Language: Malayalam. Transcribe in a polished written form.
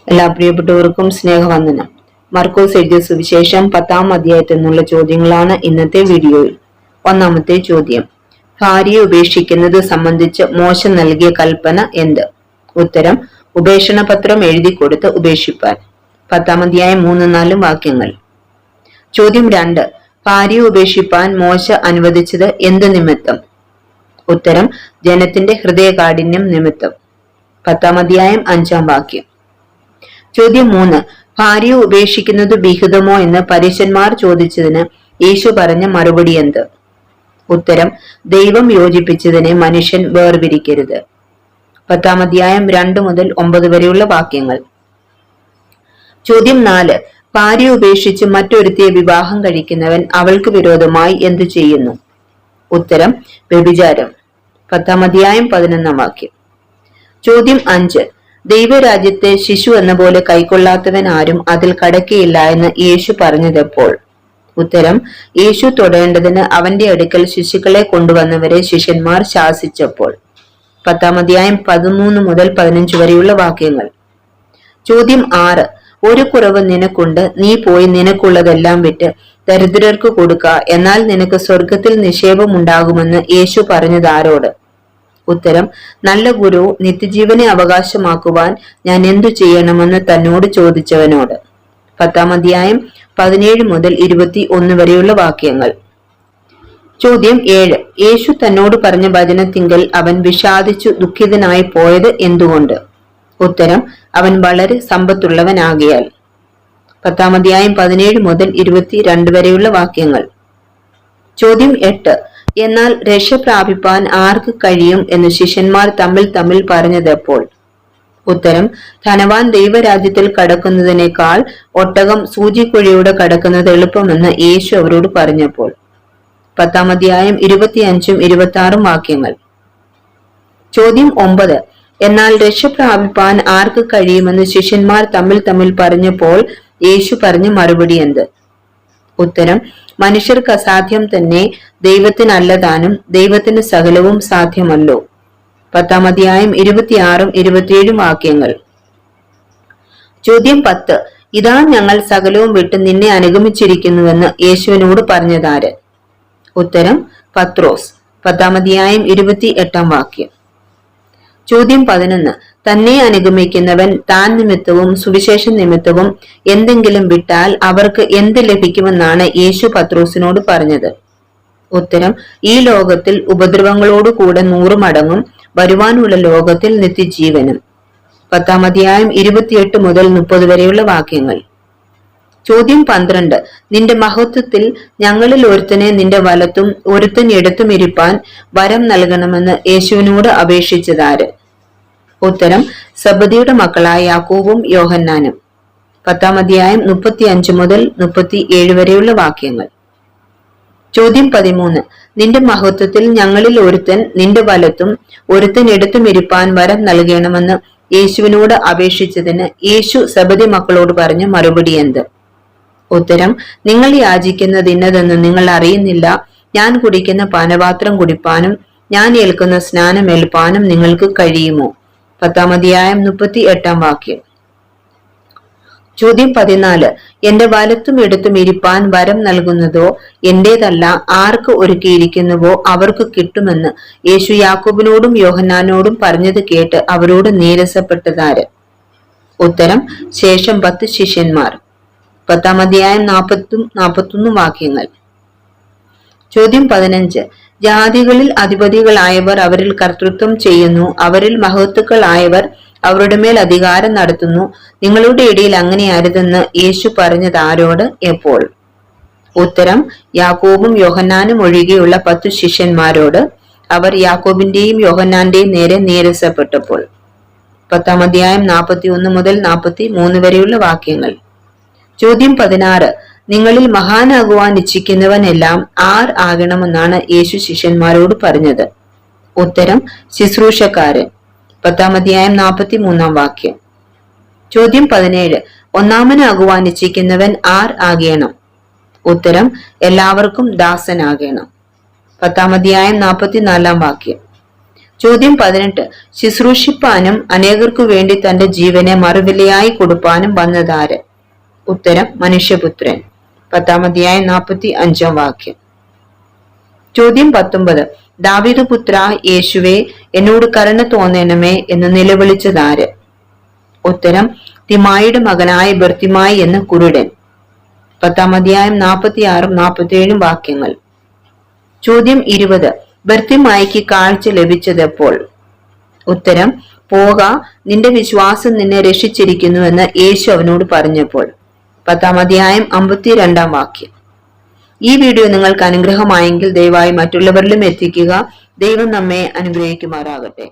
എല്ലാ പ്രിയപ്പെട്ടവർക്കും സ്നേഹവന്ദനം. മർക്കോസ് എഴുതിയ സുവിശേഷം 10-ാം അധ്യായത്തിൽ നിന്നുള്ള ചോദ്യങ്ങളാണ് ഇന്നത്തെ വീഡിയോയിൽ. ഒന്നാമത്തെ ചോദ്യം, ഭാര്യയെ ഉപേക്ഷിക്കുന്നത് സംബന്ധിച്ച് മോശ നൽകിയ കൽപ്പന എന്ത്? ഉത്തരം, ഉപേക്ഷണ പത്രം എഴുതി കൊടുത്ത് ഉപേക്ഷിപ്പാൻ. 10-ാം അധ്യായം 3-4 വാക്യങ്ങൾ. ചോദ്യം 2, ഭാര്യയെ ഉപേക്ഷിപ്പാൻ മോശ അനുവദിച്ചത് എന്ത് നിമിത്തം? ഉത്തരം, ജനത്തിന്റെ ഹൃദയകാഠിന്യം നിമിത്തം. 10-ാം അധ്യായം 5-ാം വാക്യം. ചോദ്യം 3, ഭാര്യയെ ഉപേക്ഷിക്കുന്നത് വിഹിതമോ എന്ന് പരീശന്മാർ ചോദിച്ചതിന് യേശു പറഞ്ഞ മറുപടി എന്ത്? ഉത്തരം, ദൈവം യോജിപ്പിച്ചതിനെ മനുഷ്യൻ വേർപിരിക്കരുത്. 10-ാം അധ്യായം 2 മുതൽ 9 വരെയുള്ള വാക്യങ്ങൾ. ചോദ്യം 4, ഭാര്യയെ ഉപേക്ഷിച്ച് മറ്റൊരുത്തിയെ വിവാഹം കഴിക്കുന്നവൻ അവൾക്ക് വിരോധമായി എന്തു ചെയ്യുന്നു? ഉത്തരം, വ്യഭിചാരം. 10-ാം അധ്യായം 11-ാം വാക്യം. ചോദ്യം 5, ദൈവരാജ്യത്തെ ശിശു എന്ന പോലെ കൈക്കൊള്ളാത്തവൻ ആരും അതിൽ കടക്കയില്ല എന്ന് യേശു പറഞ്ഞതെപ്പോൾ? ഉത്തരം, യേശു തൊടേണ്ടതിന് അവന്റെ അടുക്കൽ ശിശുക്കളെ കൊണ്ടുവന്നവരെ ശിഷ്യന്മാർ ശാസിച്ചപ്പോൾ. 10-ാം അധ്യായം 13 മുതൽ 15 വരെയുള്ള വാക്യങ്ങൾ. ചോദ്യം 6, ഒരു കുറവ് നിനക്കുണ്ട്, നീ പോയി നിനക്കുള്ളതെല്ലാം വിറ്റ് ദരിദ്രർക്ക് കൊടുക്ക, എന്നാൽ നിനക്ക് സ്വർഗത്തിൽ നിക്ഷേപം ഉണ്ടാകുമെന്ന് യേശു പറഞ്ഞത് ആരോട്? ഉത്തരം, നല്ല ഗുരു, നിത്യജീവനെ അവകാശമാക്കുവാൻ ഞാൻ എന്തു ചെയ്യണമെന്ന് തന്നോട് ചോദിച്ചവനോട്. 10-ാം അധ്യായം 17 മുതൽ 21 വരെയുള്ള വാക്യങ്ങൾ. ചോദ്യം 7, യേശു തന്നോട് പറഞ്ഞ വചനത്തിങ്കൽ അവൻ വിഷാദിച്ചു ദുഃഖിതനായി പോയത് എന്തുകൊണ്ട്? ഉത്തരം, അവൻ വളരെ സമ്പത്തുള്ളവനാകിയാൽ. 10-ാം അധ്യായം 17 മുതൽ 22 വരെയുള്ള വാക്യങ്ങൾ. ചോദ്യം 8, എന്നാൽ രക്ഷ പ്രാപിപ്പാൻ ആർക്ക് കഴിയും എന്ന് ശിഷ്യന്മാർ തമ്മിൽ പറഞ്ഞതെപ്പോൾ? ഉത്തരം, ധനവാൻ ദൈവരാജ്യത്തിൽ കടക്കുന്നതിനേക്കാൾ ഒട്ടകം സൂചിക്കുഴിയോടെ കടക്കുന്നത് എളുപ്പമെന്ന് യേശു അവരോട് പറഞ്ഞപ്പോൾ. 10-ാം അധ്യായം 25-ഉം 26-ഉം വാക്യങ്ങൾ. ചോദ്യം 9, എന്നാൽ രക്ഷ പ്രാപിപ്പാൻ ആർക്ക് കഴിയുമെന്ന് ശിഷ്യന്മാർ തമ്മിൽ പറഞ്ഞപ്പോൾ യേശു പറഞ്ഞ മറുപടി എന്ത്? ഉത്തരം, മനുഷ്യർക്ക് അസാധ്യം തന്നെ, ദൈവത്തിനല്ലതാനും ദൈവത്തിന് സകലവും സാധ്യമല്ലോ. 10-ാം അധ്യായം 26-ഉം 27-ഉം വാക്യങ്ങൾ. ചോദ്യം 10, ഇതാ ഞങ്ങൾ സകലവും വിട്ട് നിന്നെ അനുഗമിച്ചിരിക്കുന്നുവെന്ന് യേശുവിനോട് പറഞ്ഞതാര്? ഉത്തരം, പത്രോസ്. 10-ാം അധ്യായം 28-ാം വാക്യം. ചോദ്യം 11, തന്നെ അനുഗമിക്കുന്നവൻ താൻ നിമിത്തവും സുവിശേഷ നിമിത്തവും എന്തെങ്കിലും വിട്ടാൽ അവർക്ക് എന്ത് ലഭിക്കുമെന്നാണ് യേശു പത്രോസിനോട് പറഞ്ഞത്? ഉത്തരം, ഈ ലോകത്തിൽ ഉപദ്രവങ്ങളോടുകൂടെ 100 മടങ്ങും, വരുവാനുള്ള ലോകത്തിൽ നിത്യജീവനും. 10-ാം അധ്യായം 28 മുതൽ 30 വരെയുള്ള വാക്യങ്ങൾ. ചോദ്യം 12, നിന്റെ മഹത്വത്തിൽ ഞങ്ങളിൽ ഒരുത്തനെ നിന്റെ വലത്തും ഒരുത്തൻ ഇടത്തും ഇരിപ്പാൻ വരം നൽകണമെന്ന് യേശുവിനോട് അപേക്ഷിച്ചതാര്? ഉത്തരം, സബദിയുടെ മക്കളായ യാക്കോബും യോഹന്നാനും. 10-ാം അധ്യായം 35 മുതൽ 37 വരെയുള്ള വാക്യങ്ങൾ. ചോദ്യം 13, നിന്റെ മഹത്വത്തിൽ ഞങ്ങളിൽ ഒരുത്തൻ നിന്റെ വലത്തും ഒരുത്തൻ ഇടത്തും ഇരിപ്പാൻ വരം നൽകണമെന്ന് യേശുവിനോട് അപേക്ഷിച്ചതിന് യേശു സബദി മക്കളോട് പറഞ്ഞ മറുപടി എന്ത്? ഉത്തരം, നിങ്ങൾ യാചിക്കുന്നത് ഇന്നതെന്ന് നിങ്ങൾ അറിയുന്നില്ല. ഞാൻ കുടിക്കുന്ന പാനപാത്രം കുടിപ്പാനും ഞാൻ ഏൽക്കുന്ന സ്നാനം ഏൽപ്പാനും നിങ്ങൾക്ക് കഴിയുമോ? 10-ാം അധ്യായം 38-ാം വാക്യം. ചോദ്യം 14, എന്റെ വലത്തും ഇടത്തും ഇരിപ്പാൻ വരം നൽകുന്നതോ എന്റേതല്ല, ആർക്ക് ഒരുക്കിയിരിക്കുന്നുവോ അവർക്ക് കിട്ടുമെന്ന് യേശു യാക്കോബിനോടും യോഹന്നാനോടും പറഞ്ഞത് കേട്ട് അവരോട് നീരസപ്പെട്ടതാര്? ഉത്തരം, ശേഷം 10 ശിഷ്യന്മാർ. 10-ാം അധ്യായം 40-ഉം 41-ഉം വാക്യങ്ങൾ. ചോദ്യം 15, ജാതികളിൽ അധിപതികളായവർ അവരിൽ കർത്തൃത്വം ചെയ്യുന്നു, അവരിൽ മഹത്തുക്കളായവർ അവരുടെ മേൽ അധികാരം നടത്തുന്നു. നിങ്ങളുടെ ഇടയിൽ അങ്ങനെ അരുതെന്ന് യേശു പറഞ്ഞത് ആരോട്, എപ്പോൾ? ഉത്തരം, യാക്കോബും യോഹന്നാനും ഒഴികെയുള്ള 10 ശിഷ്യന്മാരോട്. അവർ യാക്കോബിന്റെയും യോഹന്നാന്റെയും നേരെ നീരസപ്പെട്ടപ്പോൾ. 10-ാം അധ്യായം 41 മുതൽ 43 വരെയുള്ള വാക്യങ്ങൾ. ചോദ്യം 16, നിങ്ങളിൽ മഹാനാകുവാൻ ഇച്ഛിക്കുന്നവനെല്ലാം ആർ ആകണമെന്നാണ് യേശു ശിഷ്യന്മാരോട് പറഞ്ഞത്? ഉത്തരം, ശുശ്രൂഷക്കാരൻ. 10-ാം അധ്യായം 43-ാം വാക്യം. ചോദ്യം 17, ഒന്നാമനാകുവാൻ ഇച്ഛിക്കുന്നവൻ ആർ ആകണം? ഉത്തരം, എല്ലാവർക്കും ദാസനാകണം. 10-ാം അധ്യായം 44-ാം വാക്യം. ചോദ്യം 18. ശുശ്രൂഷിപ്പാനും അനേകർക്കു വേണ്ടി തന്റെ ജീവനെ മറുവിലയായി കൊടുപ്പാനും വന്നതാര്? ഉത്തരം മനുഷ്യപുത്രൻ. 10-ാം അധ്യായം 45-ാം വാക്യം. ചോദ്യം 19. ദാവീദ് പുത്ര യേശുവേ, എന്നോട് കരുണ തോന്നണമേ എന്ന് നിലവിളിച്ചതാര്? ഉത്തരം തിമായിയുടെ മകനായ ബർത്തിമായി എന്ന കുരുടൻ. 10-ാം അധ്യായം 46-ും 47-ഉം വാക്യങ്ങൾ. ചോദ്യം 20. ബർത്തിമായിക്ക് കാഴ്ച ലഭിച്ചതെപ്പോൾ? ഉത്തരം പോക, നിന്റെ വിശ്വാസം നിന്നെ രക്ഷിച്ചിരിക്കുന്നുവെന്ന് യേശു അവനോട് പറഞ്ഞപ്പോൾ. 10-ാം അധ്യായം 52-ാം വാക്യം. ഈ വീഡിയോ നിങ്ങൾക്ക് അനുഗ്രഹമായെങ്കിൽ ദയവായി മറ്റുള്ളവരിലും എത്തിക്കുക. ദൈവം നമ്മെ അനുഗ്രഹിക്കുമാറാകട്ടെ.